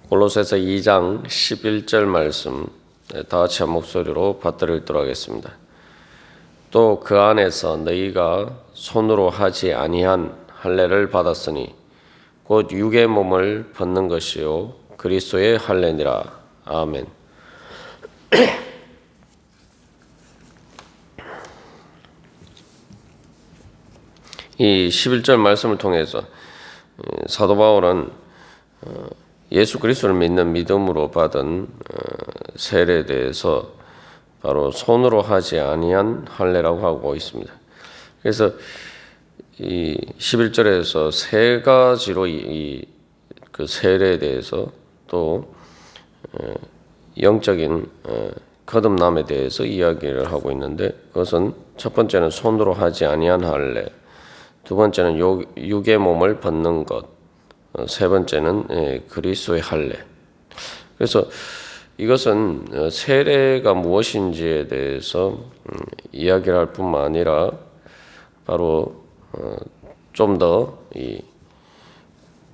골로새서 2장 11절 말씀 다 같이 한 목소리로 받들어 읽도록 하겠습니다. 또 그 안에서 너희가 손으로 하지 아니한 할례를 받았으니 곧 육의 몸을 벗는 것이요 그리스도의 할례니라. 아멘. 이 11절 말씀을 통해서 사도 바울은 예수 그리스도를 믿는 믿음으로 받은 세례에 대해서 바로 손으로 하지 아니한 할례라고 하고 있습니다. 그래서 이 11절에서 세 가지로 그 세례에 대해서 또 영적인 거듭남에 대해서 이야기를 하고 있는데, 그것은 첫 번째는 손으로 하지 아니한 할례, 두 번째는 육의 몸을 벗는 것, 세 번째는 그리스도의 할례. 그래서 이것은 세례가 무엇인지에 대해서 이야기를 할 뿐만 아니라 바로 좀 더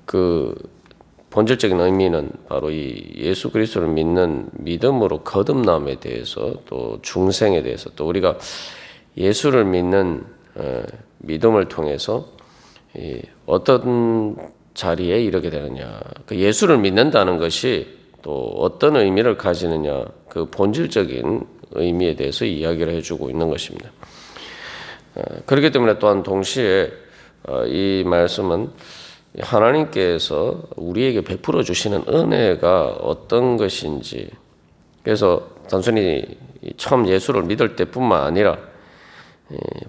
그 본질적인 의미는 바로 이 예수 그리스도를 믿는 믿음으로 거듭남에 대해서, 또 중생에 대해서, 또 우리가 예수를 믿는 믿음을 통해서 어떤 자리에 이르게 되느냐, 그 예수를 믿는다는 것이 또 어떤 의미를 가지느냐, 그 본질적인 의미에 대해서 이야기를 해주고 있는 것입니다. 그렇기 때문에 또한 동시에 이 말씀은 하나님께서 우리에게 베풀어 주시는 은혜가 어떤 것인지, 그래서 단순히 처음 예수를 믿을 때뿐만 아니라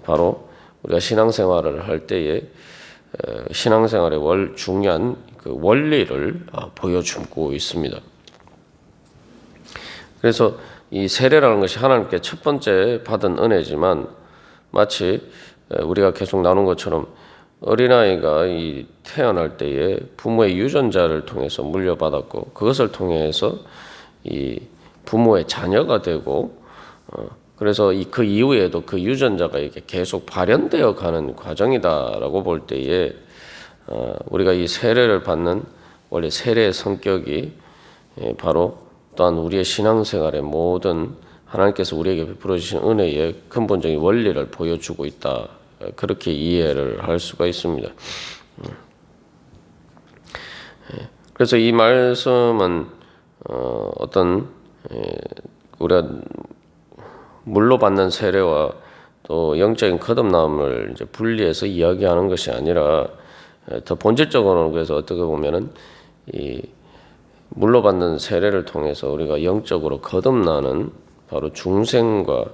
바로 우리가 신앙생활을 할 때에 신앙생활의 중요한 그 원리를 보여주고 있습니다. 그래서 이 세례라는 것이 하나님께 첫 번째 받은 은혜지만, 마치 우리가 계속 나눈 것처럼 어린아이가 태어날 때에 부모의 유전자를 통해서 물려받았고, 그것을 통해서 이 부모의 자녀가 되고, 그래서 그 이후에도 그 유전자가 이렇게 계속 발현되어 가는 과정이다라고 볼 때에 우리가 이 세례를 받는 원래 세례의 성격이 바로 또한 우리의 신앙생활의 모든 하나님께서 우리에게 베풀어 주신 은혜의 근본적인 원리를 보여주고 있다, 그렇게 이해를 할 수가 있습니다. 그래서 이 말씀은 어떤 우리가 물로 받는 세례와 또 영적인 거듭남을 이제 분리해서 이야기하는 것이 아니라, 더 본질적으로는 그래서 어떻게 보면은 이 물로 받는 세례를 통해서 우리가 영적으로 거듭나는 바로 중생과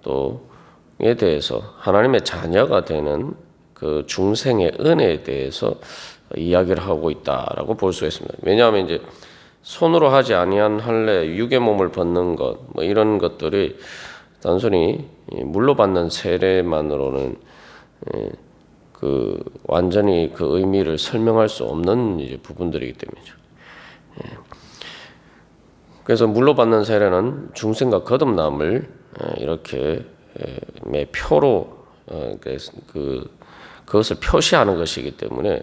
또에 대해서 하나님의 자녀가 되는 그 중생의 은혜에 대해서 이야기를 하고 있다라고 볼 수 있습니다. 왜냐하면 이제 손으로 하지 아니한 할례, 육의 몸을 벗는 것, 뭐 이런 것들이 단순히 물로 받는 세례만으로는 그 완전히 그 의미를 설명할 수 없는 이제 부분들이기 때문이죠. 그래서 물로 받는 세례는 중생과 거듭남을 이렇게 표로 그것을 표시하는 것이기 때문에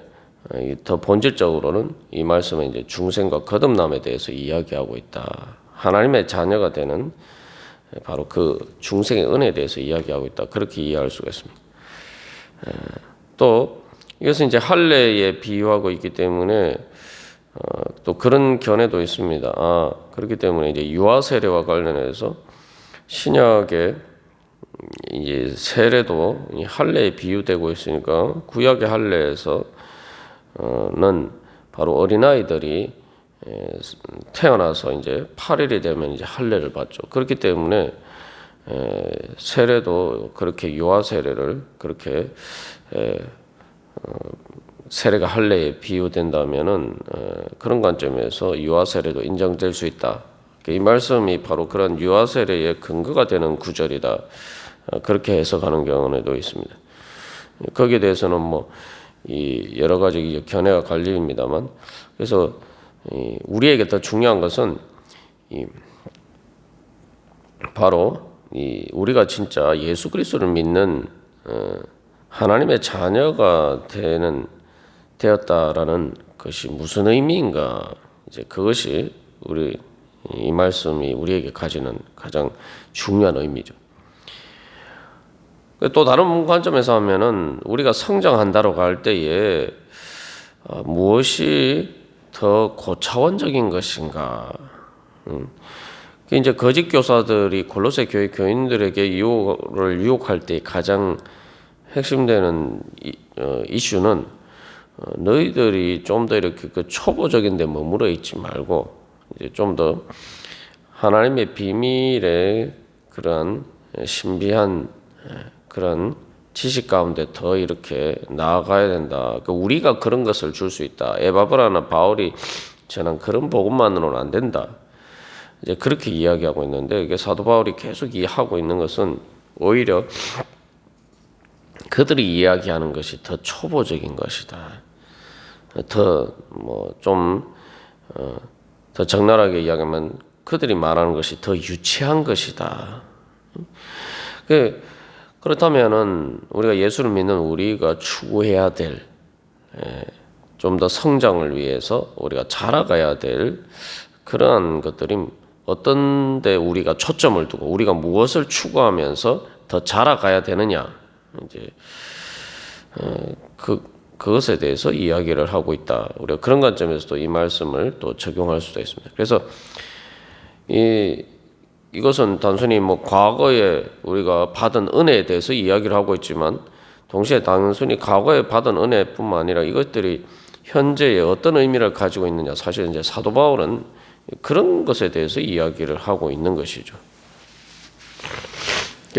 더 본질적으로는 이 말씀은 이제 중생과 거듭남에 대해서 이야기하고 있다. 하나님의 자녀가 되는 바로 그 중생의 은혜에 대해서 이야기하고 있다, 그렇게 이해할 수가 있습니다. 또 이것은 이제 할례에 비유하고 있기 때문에 또 그런 견해도 있습니다. 그렇기 때문에 이제 유아 세례와 관련해서 신약의 이제 세례도 할례에 비유되고 있으니까 구약의 할례에서는 바로 어린아이들이 태어나서 이제 8일이 되면 이제 할례를 받죠. 그렇기 때문에 세례도 그렇게 유아 세례를 그렇게 세례가 할례에 비유된다면은 그런 관점에서 유아 세례도 인정될 수 있다. 이 말씀이 바로 그런 유아 세례의 근거가 되는 구절이다, 그렇게 해석하는 경우도 있습니다. 거기에 대해서는 이 여러 가지 견해가 갈립니다만, 그래서 우리에게 더 중요한 것은 바로 우리가 진짜 예수 그리스도를 믿는 하나님의 자녀가 되었다라는 것이 무슨 의미인가, 이제 그것이 이 말씀이 우리에게 가지는 가장 중요한 의미죠. 또 다른 관점에서 하면은 우리가 성장한다고 할 때에 무엇이 더 고차원적인 것인가? 이제 거짓 교사들이 골로새 교회 교인들에게 유혹할 때 가장 핵심되는 이슈는 너희들이 좀 더 이렇게 그 초보적인 데 머물러 있지 말고 이제 좀 더 하나님의 비밀의 그런 신비한 그런 지식 가운데 더 이렇게 나아가야 된다. 우리가 그런 것을 줄 수 있다. 에바브라나 바울이 전한 그런 복음만으로는 안 된다. 이제 그렇게 이야기하고 있는데 이게 사도 바울이 계속 이해하고 있는 것은 오히려 그들이 이야기하는 것이 더 초보적인 것이다. 더 더 적나라하게 이야기하면 그들이 말하는 것이 더 유치한 것이다. 그렇다면은 우리가 예수를 믿는 우리가 추구해야 될 좀 더 성장을 위해서 우리가 자라가야 될 그러한 것들이 어떤 데 우리가 초점을 두고 우리가 무엇을 추구하면서 더 자라가야 되느냐 이제 그것에 대해서 이야기를 하고 있다. 우리가 그런 관점에서도 이 말씀을 또 적용할 수도 있습니다. 그래서 이것은 단순히 과거에 우리가 받은 은혜에 대해서 이야기를 하고 있지만 동시에 단순히 과거에 받은 은혜뿐만 아니라 이것들이 현재에 어떤 의미를 가지고 있느냐. 사실 이제 사도 바울은 그런 것에 대해서 이야기를 하고 있는 것이죠.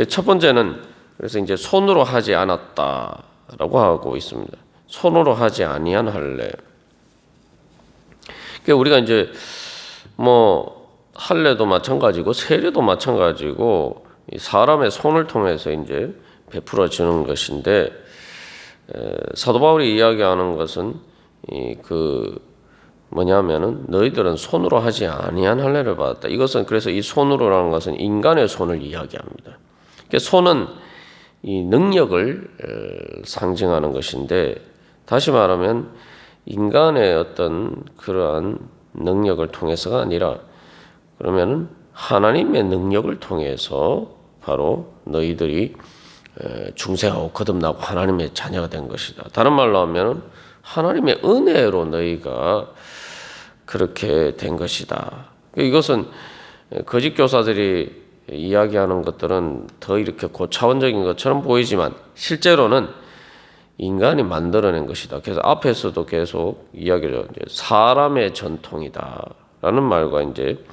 첫 번째는 그래서 이제 손으로 하지 않았다라고 하고 있습니다. 손으로 하지 아니한 할례. 우리가 이제 할례도 마찬가지고 세례도 마찬가지고 사람의 손을 통해서 이제 베풀어지는 것인데 사도 바울이 이야기하는 것은 뭐냐면은 너희들은 손으로 하지 아니한 할례를 받았다. 이것은 그래서 이 손으로라는 것은 인간의 손을 이야기합니다. 손은 이 능력을 상징하는 것인데 다시 말하면 인간의 어떤 그러한 능력을 통해서가 아니라 그러면은 하나님의 능력을 통해서 바로 너희들이 중생하고 거듭나고 하나님의 자녀가 된 것이다. 다른 말로 하면 하나님의 은혜로 너희가 그렇게 된 것이다. 이것은 거짓 교사들이 이야기하는 것들은 더 이렇게 고차원적인 것처럼 보이지만 실제로는 인간이 만들어낸 것이다. 그래서 앞에서도 계속 이야기를 사람의 전통이다라는 말과 이제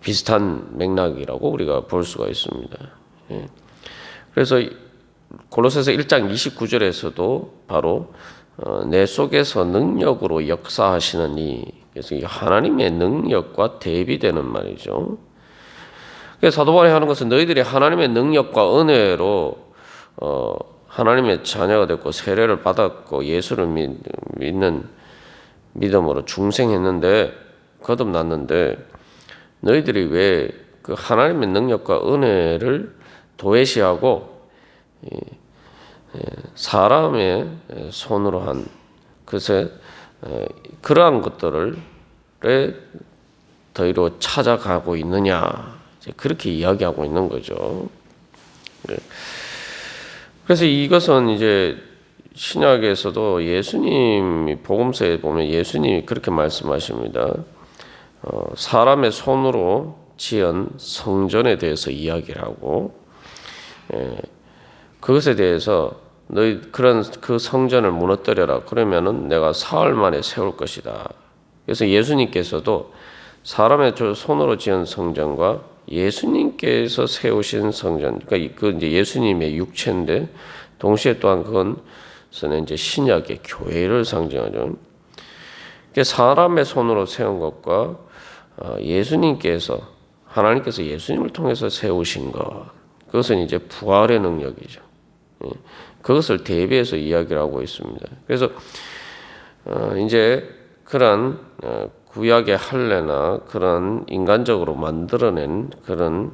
비슷한 맥락이라고 우리가 볼 수가 있습니다. 그래서 골로새서 1장 29절에서도 바로 내 속에서 능력으로 역사하시는 그래서 하나님의 능력과 대비되는 말이죠. 그래서 사도 바울이 하는 것은 너희들이 하나님의 능력과 은혜로 하나님의 자녀가 됐고 세례를 받았고 예수를 믿는 믿음으로 중생했는데 거듭났는데 너희들이 왜 그 하나님의 능력과 은혜를 도외시하고 사람의 손으로 한 그것에 그러한 것들을 더이로 찾아가고 있느냐 그렇게 이야기하고 있는 거죠. 그래서 이것은 이제 신약에서도 예수님이 복음서에 보면 예수님이 그렇게 말씀하십니다. 사람의 손으로 지은 성전에 대해서 이야기를 하고 그것에 대해서 너희 그 성전을 무너뜨려라. 그러면은 내가 사흘 만에 세울 것이다. 그래서 예수님께서도 사람의 손으로 지은 성전과 예수님께서 세우신 성전, 그러니까 그 이제 예수님의 육체인데 동시에 또한 그것은 이제 신약의 교회를 상징하죠. 사람의 손으로 세운 것과 하나님께서 예수님을 통해서 세우신 것, 그것은 이제 부활의 능력이죠. 그것을 대비해서 이야기를 하고 있습니다. 그래서 이제 그런 구약의 할례나 그런 인간적으로 만들어낸 그런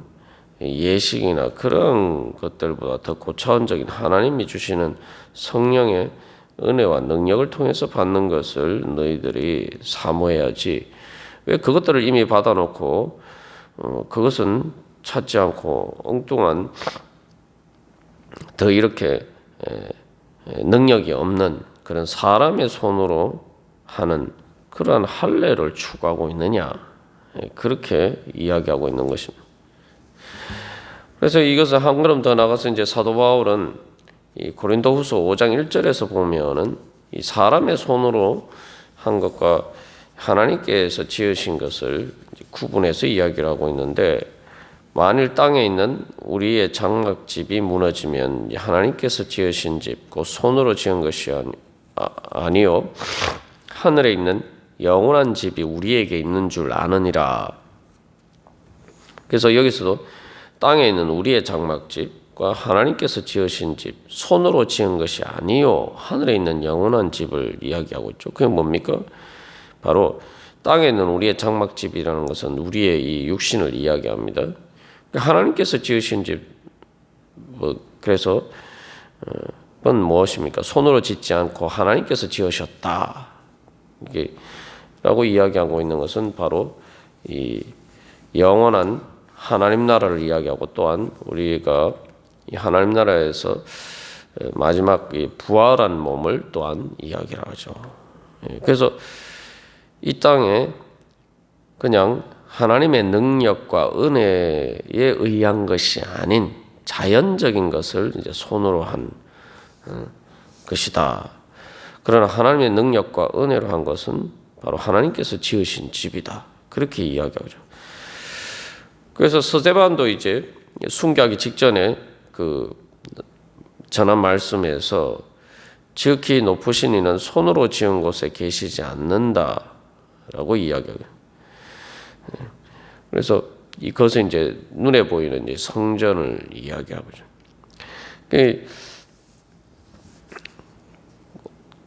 예식이나 그런 것들보다 더 고차원적인 하나님이 주시는 성령의 은혜와 능력을 통해서 받는 것을 너희들이 사모해야지. 왜 그것들을 이미 받아놓고 그것은 찾지 않고 엉뚱한 더 이렇게 능력이 없는 그런 사람의 손으로 하는 그러한 할례를 추구하고 있느냐, 그렇게 이야기하고 있는 것입니다. 그래서 이것을 한 걸음 더 나가서 이제 사도 바울은 이 고린도후서 5장 1절에서 보면은 이 사람의 손으로 한 것과 하나님께서 지으신 것을 구분해서 이야기를 하고 있는데, 만일 땅에 있는 우리의 장막집이 무너지면 하나님께서 지으신 집, 그 손으로 지은 것이 아니요 하늘에 있는 영원한 집이 우리에게 있는 줄 아느니라. 그래서 여기서도 땅에 있는 우리의 장막집과 하나님께서 지으신 집, 손으로 지은 것이 아니요 하늘에 있는 영원한 집을 이야기하고 있죠. 그게 뭡니까? 바로 땅에 있는 우리의 장막집이라는 것은 우리의 이 육신을 이야기합니다. 하나님께서 지으신 집, 그래서 그건 무엇입니까? 손으로 짓지 않고 하나님께서 지으셨다, 이게 라고 이야기하고 있는 것은 바로 이 영원한 하나님 나라를 이야기하고, 또한 우리가 이 하나님 나라에서 마지막 부활한 몸을 또한 이야기를 하죠. 그래서 이 땅에 그냥 하나님의 능력과 은혜에 의한 것이 아닌 자연적인 것을 이제 손으로 한 것이다. 그러나 하나님의 능력과 은혜로 한 것은 바로 하나님께서 지으신 집이다, 그렇게 이야기하죠. 그래서 스데반도 이제 순교하기 직전에 그 전한 말씀에서 지극히 높으신 이는 손으로 지은 곳에 계시지 않는다라고 이야기해요. 그래서 이것은 이제 눈에 보이는 이제 성전을 이야기하죠.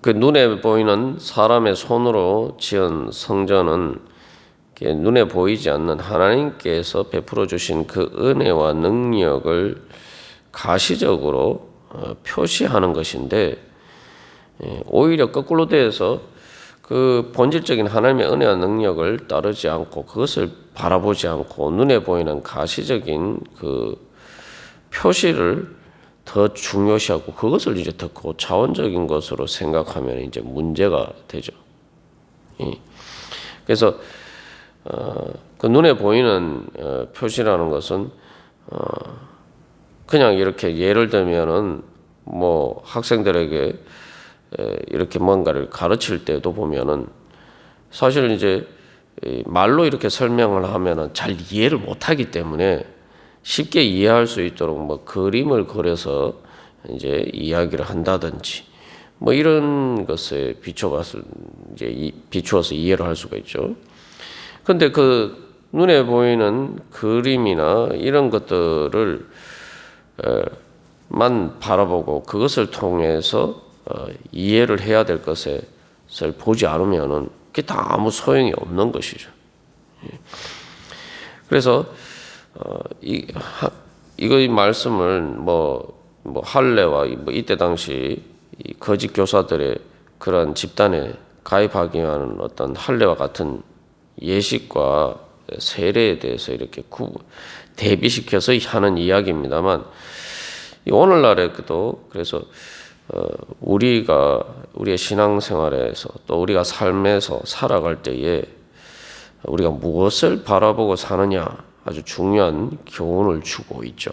그 눈에 보이는 사람의 손으로 지은 성전은 눈에 보이지 않는 하나님께서 베풀어 주신 그 은혜와 능력을 가시적으로 표시하는 것인데, 오히려 거꾸로 돼서 그 본질적인 하나님의 은혜와 능력을 따르지 않고 그것을 바라보지 않고 눈에 보이는 가시적인 그 표시를 더 중요시하고 그것을 이제 더 고차원적인 것으로 생각하면 이제 문제가 되죠. 그래서 그 눈에 보이는 표시라는 것은 그냥 이렇게 예를 들면은 뭐 학생들에게 이렇게 뭔가를 가르칠 때도 보면은 사실 이제 말로 이렇게 설명을 하면은 잘 이해를 못하기 때문에 쉽게 이해할 수 있도록 뭐 그림을 그려서 이제 이야기를 한다든지 뭐 이런 것에 비추어서 이해를 할 수가 있죠. 근데 그 눈에 보이는 그림이나 이런 것들을 만 바라보고 그것을 통해서 이해를 해야 될 것을 보지 않으면은 그게 다 아무 소용이 없는 것이죠. 그래서 이 말씀을 뭐 할례와 이때 당시 이 거짓 교사들의 그런 집단에 가입하기 위한 어떤 할례와 같은 예식과 세례에 대해서 이렇게 대비시켜서 하는 이야기입니다만, 오늘날에도 그래서 우리의 신앙생활에서 또 우리가 삶에서 살아갈 때에 우리가 무엇을 바라보고 사느냐 아주 중요한 교훈을 주고 있죠.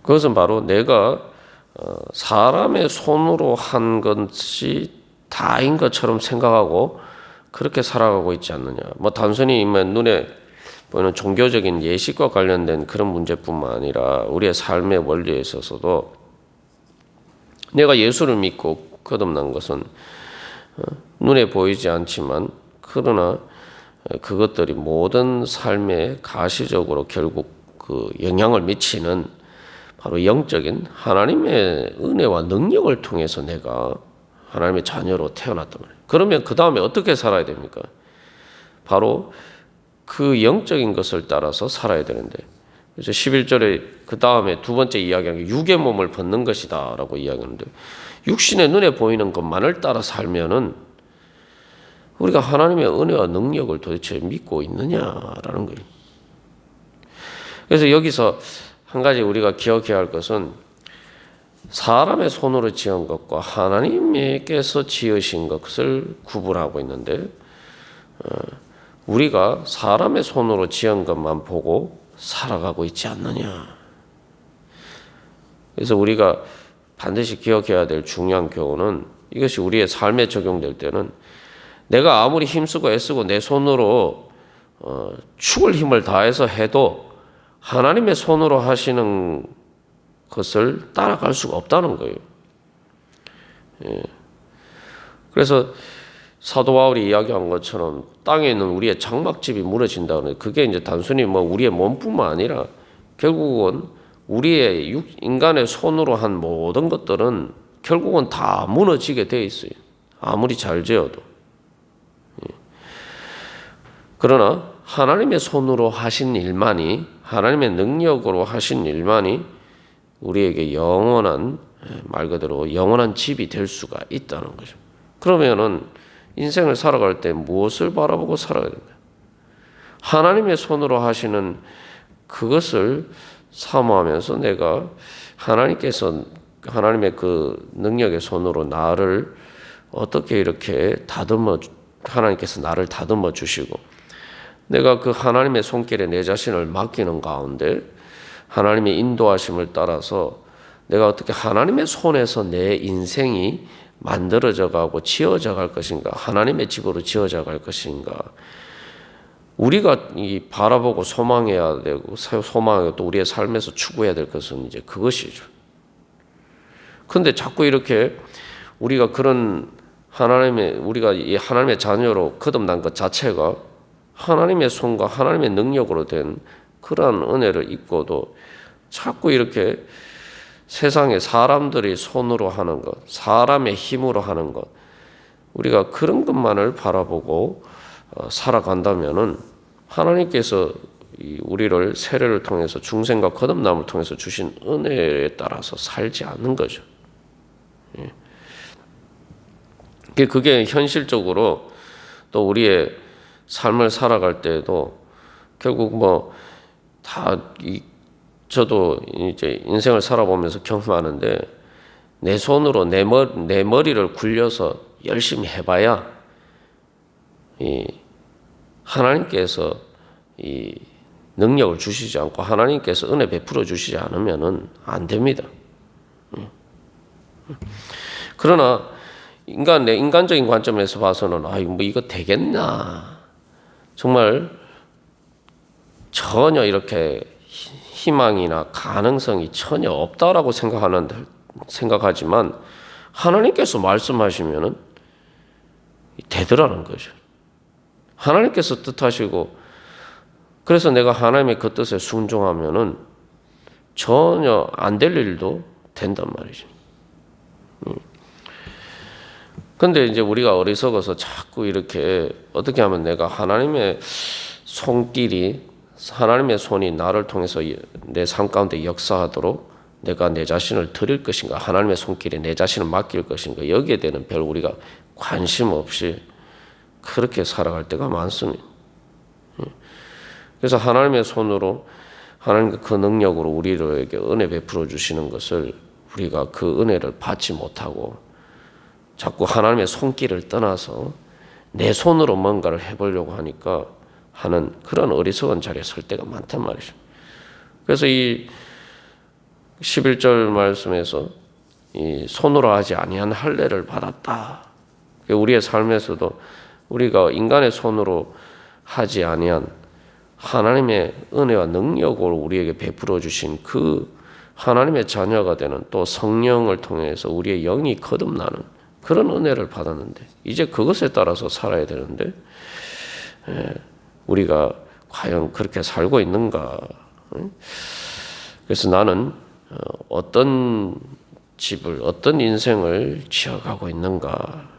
그것은 바로 내가 사람의 손으로 한 것이 다인 것처럼 생각하고 그렇게 살아가고 있지 않느냐. 뭐 단순히 눈에 보이는 종교적인 예식과 관련된 그런 문제뿐만 아니라 우리의 삶의 원리에 있어서도 내가 예수를 믿고 거듭난 것은 눈에 보이지 않지만 그러나 그것들이 모든 삶에 가시적으로 결국 그 영향을 미치는 바로 영적인 하나님의 은혜와 능력을 통해서 내가 하나님의 자녀로 태어났단 말이에요. 그러면 그 다음에 어떻게 살아야 됩니까? 바로 그 영적인 것을 따라서 살아야 되는데, 그래서 11절에 그 다음에 두 번째 이야기하는 게 육의 몸을 벗는 것이다 라고 이야기하는데, 육신의 눈에 보이는 것만을 따라 살면은 우리가 하나님의 은혜와 능력을 도대체 믿고 있느냐라는 거예요. 그래서 여기서 한 가지 우리가 기억해야 할 것은, 사람의 손으로 지은 것과 하나님께서 지으신 것을 구분하고 있는데, 우리가 사람의 손으로 지은 것만 보고 살아가고 있지 않느냐. 그래서 우리가 반드시 기억해야 될 중요한 교훈은, 이것이 우리의 삶에 적용될 때는 내가 아무리 힘쓰고 애쓰고 내 손으로 죽을 힘을 다해서 해도 하나님의 손으로 하시는 것을 따라갈 수가 없다는 거예요. 그래서 사도 바울이 이야기한 것처럼 땅에 있는 우리의 장막집이 무너진다는, 그게 이제 단순히 뭐 우리의 몸뿐만 아니라 결국은 우리의 인간의 손으로 한 모든 것들은 결국은 다 무너지게 돼 있어요. 아무리 잘 지어도. 그러나 하나님의 손으로 하신 일만이, 하나님의 능력으로 하신 일만이 우리에게 영원한, 말 그대로 영원한 집이 될 수가 있다는 거죠. 그러면은 인생을 살아갈 때 무엇을 바라보고 살아야 된다? 하나님의 손으로 하시는 그것을 사모하면서 내가 하나님의 그 능력의 손으로 나를 어떻게 이렇게 하나님께서 나를 다듬어 주시고, 내가 그 하나님의 손길에 내 자신을 맡기는 가운데 하나님의 인도하심을 따라서 내가 어떻게 하나님의 손에서 내 인생이 만들어져 가고 지어져 갈 것인가, 하나님의 집으로 지어져 갈 것인가, 우리가 바라보고 소망해야 되고, 소망하고 또 우리의 삶에서 추구해야 될 것은 이제 그것이죠. 그런데 자꾸 이렇게 우리가 우리가 이 하나님의 자녀로 거듭난 것 자체가 하나님의 손과 하나님의 능력으로 된 그러한 은혜를 입고도 자꾸 이렇게 세상에 사람들이 손으로 하는 것, 사람의 힘으로 하는 것, 우리가 그런 것만을 바라보고 살아간다면은 하나님께서 우리를 세례를 통해서 중생과 거듭남을 통해서 주신 은혜에 따라서 살지 않는 거죠. 그게 현실적으로 또 우리의 삶을 살아갈 때에도 결국 저도 이제 인생을 살아보면서 경험하는데, 내 손으로 내 머리를 굴려서 열심히 해봐야 하나님께서 이 능력을 주시지 않고 하나님께서 은혜 베풀어 주시지 않으면은 안 됩니다. 그러나 내 인간적인 관점에서 봐서는 뭐 이거 되겠나, 정말 전혀 이렇게 희망이나 가능성이 전혀 없다라고 생각하지만 하나님께서 말씀하시면은 되더라는 거죠. 하나님께서 뜻하시고, 그래서 내가 하나님의 그 뜻에 순종하면은 전혀 안 될 일도 된단 말이죠. 근데 이제 우리가 어리석어서 자꾸 이렇게 어떻게 하면 내가 하나님의 손이 나를 통해서 내 삶 가운데 역사하도록 내가 내 자신을 드릴 것인가, 하나님의 손길에 내 자신을 맡길 것인가, 여기에 대한 별 우리가 관심 없이 그렇게 살아갈 때가 많습니다. 그래서 하나님의 손으로, 하나님의 그 능력으로 우리에게 은혜 베풀어 주시는 것을 우리가 그 은혜를 받지 못하고 자꾸 하나님의 손길을 떠나서 내 손으로 뭔가를 해보려고 하는 그런 어리석은 자리에 설 때가 많단 말이죠. 그래서 이 11절 말씀에서 이 손으로 하지 아니한 할례를 받았다. 우리의 삶에서도 우리가 인간의 손으로 하지 아니한 하나님의 은혜와 능력으로 우리에게 베풀어 주신 그 하나님의 자녀가 되는, 또 성령을 통해서 우리의 영이 거듭나는 그런 은혜를 받았는데, 이제 그것에 따라서 살아야 되는데 우리가 과연 그렇게 살고 있는가? 그래서 나는 어떤 집을, 어떤 인생을 지어가고 있는가?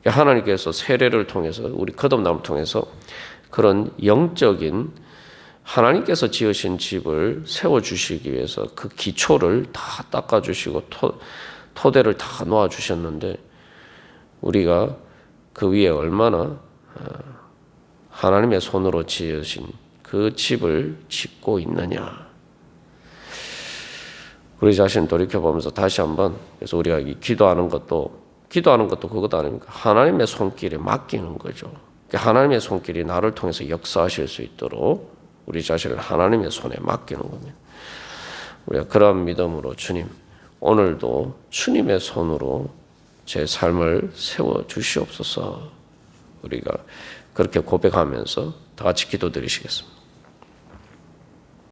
하나님께서 세례를 통해서, 우리 거듭남을 통해서 그런 영적인 하나님께서 지으신 집을 세워주시기 위해서 그 기초를 다 닦아주시고 토대를 다 놓아주셨는데 우리가 그 위에 얼마나 하나님의 손으로 지으신 그 집을 짓고 있느냐. 우리 자신 돌이켜보면서 다시 한번 그래서 우리가 기도하는 것도 그것도 아닙니까? 하나님의 손길에 맡기는 거죠. 하나님의 손길이 나를 통해서 역사하실 수 있도록 우리 자신을 하나님의 손에 맡기는 겁니다. 우리가 그런 믿음으로 주님, 오늘도 주님의 손으로 제 삶을 세워 주시옵소서. 우리가 그렇게 고백하면서 다 같이 기도드리시겠습니다.